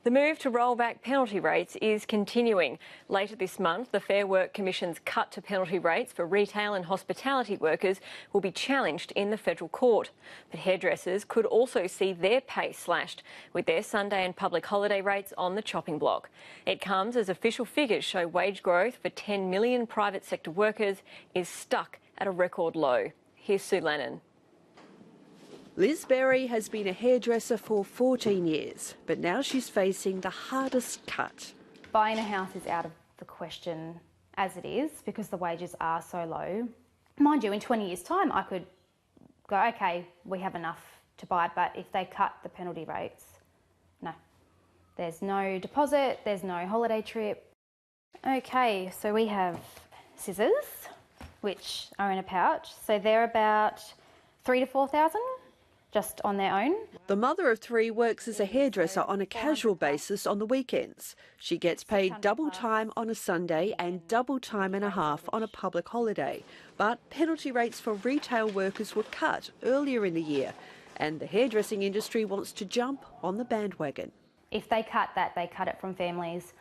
The move to roll back penalty rates is continuing. Later this month, the Fair Work Commission's cut to penalty rates for retail and hospitality workers will be challenged in the federal court. But hairdressers could also see their pay slashed, with their Sunday and public holiday rates on the chopping block. It comes as official figures show wage growth for 10 million private sector workers is stuck at a record low. Here's Sue Lennon. Liz Berry has been a hairdresser for 14 years, but now she's facing the hardest cut. Buying a house is out of the question as it is because the wages are so low. Mind you, in 20 years' time, I could go, okay, we have enough to buy it, but if they cut the penalty rates, no. There's no deposit, there's no holiday trip. Okay, so we have scissors, which are in a pouch. So they're about $3,000 to $4,000. Just on their own. The mother of three works as a hairdresser on a casual basis on the weekends. She gets paid double time on a Sunday and double time and a half on a public holiday. But penalty rates for retail workers were cut earlier in the year, and the hairdressing industry wants to jump on the bandwagon. If they cut that, they cut it from families,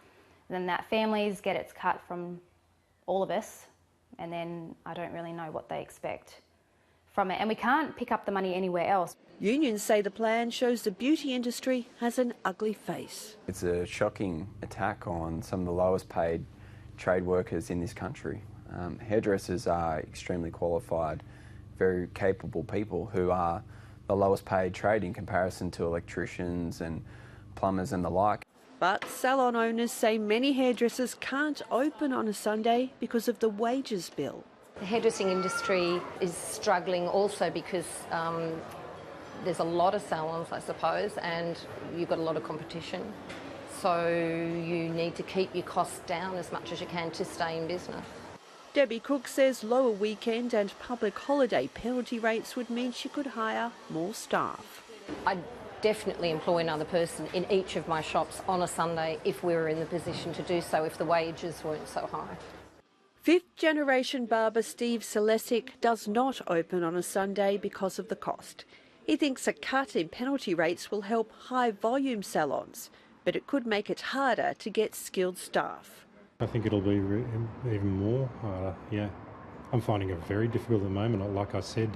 then that families get its cut from all of us, and then I don't really know what they expect from it, and we can't pick up the money anywhere else. Unions say the plan shows the beauty industry has an ugly face. It's a shocking attack on some of the lowest paid trade workers in this country. Hairdressers are extremely qualified, very capable people who are the lowest paid trade in comparison to electricians and plumbers and the like. But salon owners say many hairdressers can't open on a Sunday because of the wages bill. The hairdressing industry is struggling also because there's a lot of salons, I suppose, and you've got a lot of competition. So you need to keep your costs down as much as you can to stay in business. Debbie Cook says lower weekend and public holiday penalty rates would mean she could hire more staff. I'd definitely employ another person in each of my shops on a Sunday if we were in the position to do so, if the wages weren't so high. Fifth-generation barber Steve Selesic does not open on a Sunday because of the cost. He thinks a cut in penalty rates will help high-volume salons, but it could make it harder to get skilled staff. I think it'll be even more harder, yeah. I'm finding it very difficult at the moment, like I said,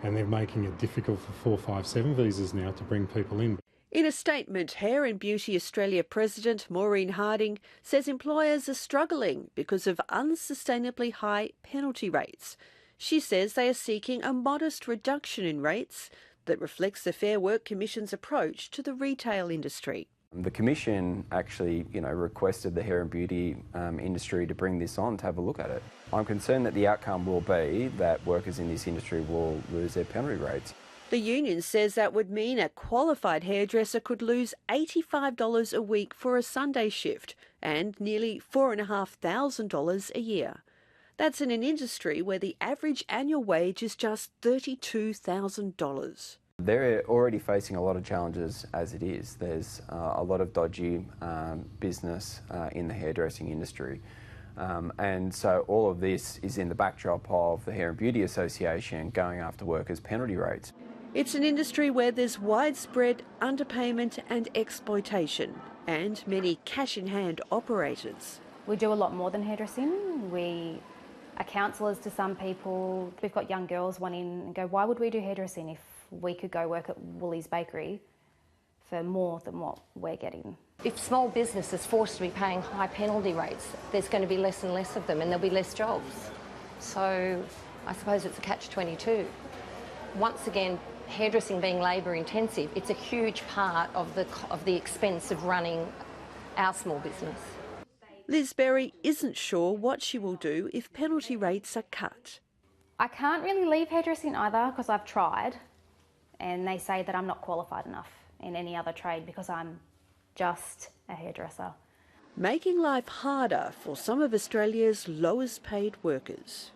and they're making it difficult for 457 visas now to bring people in. In a statement, Hair and Beauty Australia President Maureen Harding says employers are struggling because of unsustainably high penalty rates. She says they are seeking a modest reduction in rates that reflects the Fair Work Commission's approach to the retail industry. The Commission actually, requested the hair and beauty industry to bring this on to have a look at it. I'm concerned that the outcome will be that workers in this industry will lose their penalty rates. The union says that would mean a qualified hairdresser could lose $85 a week for a Sunday shift and nearly $4,500 a year. That's in an industry where the average annual wage is just $32,000. They're already facing a lot of challenges as it is. There's a lot of dodgy business in the hairdressing industry. And so all of this is in the backdrop of the Hair and Beauty Association going after workers' penalty rates. It's an industry where there's widespread underpayment and exploitation, and many cash-in-hand operators. We do a lot more than hairdressing. We are counsellors to some people. We've got young girls wanting to go, why would we do hairdressing if we could go work at Woolies Bakery for more than what we're getting? If small business is forced to be paying high penalty rates, there's going to be less and less of them and there'll be less jobs. So I suppose it's a catch-22. Once again, hairdressing being labour intensive, it's a huge part of the expense of running our small business. Liz Berry isn't sure what she will do if penalty rates are cut. I can't really leave hairdressing either because I've tried, and they say that I'm not qualified enough in any other trade because I'm just a hairdresser. Making life harder for some of Australia's lowest paid workers.